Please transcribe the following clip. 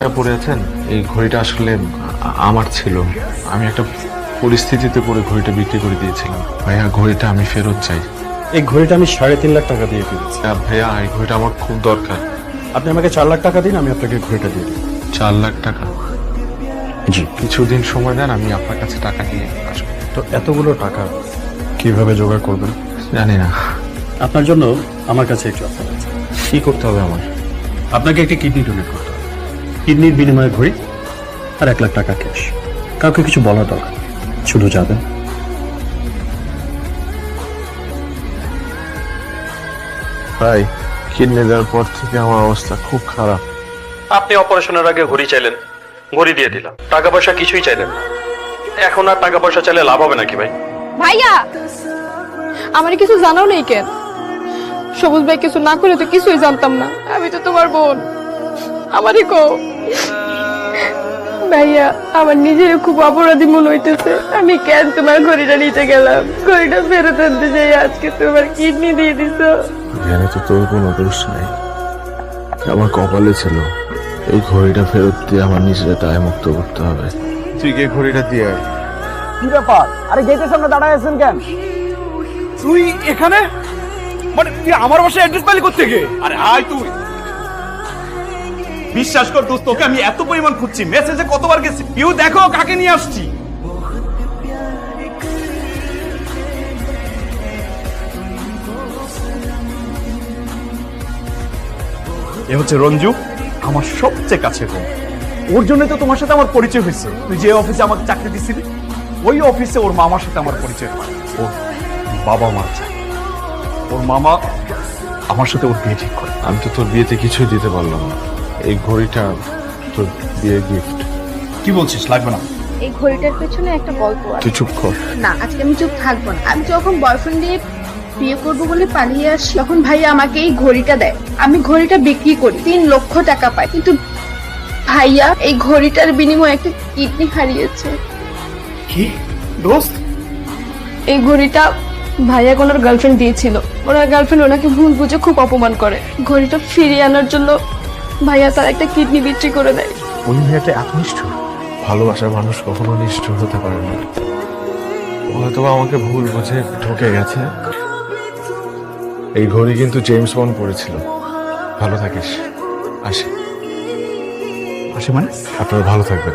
পড়ে আছেন, এই ঘড়িটা আসলে আমার ছিল। আমি একটা পরিস্থিতিতে পড়ে ঘড়িটা বিক্রি করে দিয়েছিলাম। ভাইয়া, ঘড়িটা আমি ফেরত চাই। এই ঘড়িটা আমি 3.5 লাখ টাকা দিয়ে কিনেছি। ভাইয়া, এই ঘড়িটা আমার খুব দরকার। আপনি আমাকে 4 লাখ টাকা দিন, আমি আপনাকে ঘড়িটা দিয়ে দিই। 4 লাখ টাকা? জি। কিছুদিন সময় দেন, আমি আপনার কাছে টাকা নিয়ে আসবো। তো এতগুলো টাকা কিভাবে জোগাড় করবেন? জানি না। আপনার জন্য আমার কাছে একটু অফার আছে। কি করতে হবে আমার? আপনাকে একটি কিডনি ডোনেট করতে হবে। কিডনির বিনিময়ে ঘড়ি আর 1 লাখ টাকা ক্যাশ। কাউকে কিছু বলার দরকার নেই, শুধু যাবেন। ভাই, কিডনি দেওয়ার পর থেকে আমার অবস্থা খুব খারাপ। আপনি অপারেশনের আগে ঘড়ি চাইলেন, ঘড়ি দিয়ে দিলাম। টাকা পয়সা কিছুই চাইলেন না। এখন আর টাকা পয়সা চাইলে লাভ হবে নাকি ভাই? ভাইয়া, আমার কিছু জানাও নেই কেন? সবুজ ভাই কিছু না করে তো কিছুই জানতাম না। আমি তো তোমার বোন, আমারই কো। ভাইয়া, আমার নিজের খুব অপরাধী মনে হইতেছে। আমি কেন তোমার ঘড়িটা নিতে গেলাম? ঘড়িটা ফেরত আনতে যাই আজকে তোমার কিডনি দিয়ে দিছো। এখানে তো তোর কোনো দোষ নাই, আমার কপালে ছিল। এই ঘড়িটা ফেরত দিয়ে আমার নিজের দায় মুক্ত করতে হবে। তুই গিয়ে ঘড়িটা দিয়ে আয়। কি ব্যাপার? আরে গেটের সামনে দাঁড়ায় আছেন কেন? তুই এখানে? মানে তুই আমার বাসায় অ্যাড্রেস পাইলি কোত্থেকে? আরে আয় তুই। বিশ্বাস কর দোস্ত, তোকে আমি এত পরিমাণ খুঁজছি, মেসেজে কতবার গেছি। কেউ দেখো কাকে নিয়ে আসছি। এ হচ্ছে রঞ্জু, আমার সবচেয়ে কাছের বন্ধু। ওর জন্য তো তোমার সাথে আমার পরিচয় হয়েছে। তুই যে অফিসে আমাকে চাকরি দিছিলি, ওই অফিসে ওর মামার সাথে আমার পরিচয় হয়। ওর বাবা মা চায়, ওর মামা আমার সাথে ওর বিয়ে ঠিক করে। আমি তো তোর বিয়েতে কিছুই দিতে পারলাম না। এই ঘড়িটা তোর বিয়ের গিফট। কি বলছিস? লাগবে না। এই ঘড়িটার পেছনে একটা গল্প আছে। তুই চুপ কর। না, আজকে আমি চুপ থাকবো না। আমি যখন বয়ফ্রেন্ড দিয়ে বিয়ে করবো বলে পালিয়ে আসি, তখন ভাইয়া আমাকে এই ঘড়িটা দেয়। আমি ঘড়িটা বিক্রি করি, 3 লক্ষ টাকা পাই। কিন্তু ভাইয়া এই ঘড়িটার বিনিময়ে একটা কিডনি হারিয়েছে। কি দোস্ত? এই ঘড়িটা ভাইয়া ওনার গার্লফ্রেন্ড দিয়েছিল। ওনার গার্লফ্রেন্ড ওনাকে ভুল বুঝে খুব অপমান করে। ঘড়িটা ফিরিয়ে আনার জন্য ভাইয়া তার একটা কিডনি বিক্রি করে দেয়। ওই মেয়েটা এত নিষ্ঠুর। ভালোবাসার মানুষ কখনো নিষ্ঠুর হতে পারে না। ও হয়তো আমাকে ভুল বুঝে ঠকে গেছে। এই ঘড়ি কিন্তু জেমস বন্ড পরেছিল। ভালো থাকিস। আসি। আসে মানে? আপনারা ভালো থাকবেন।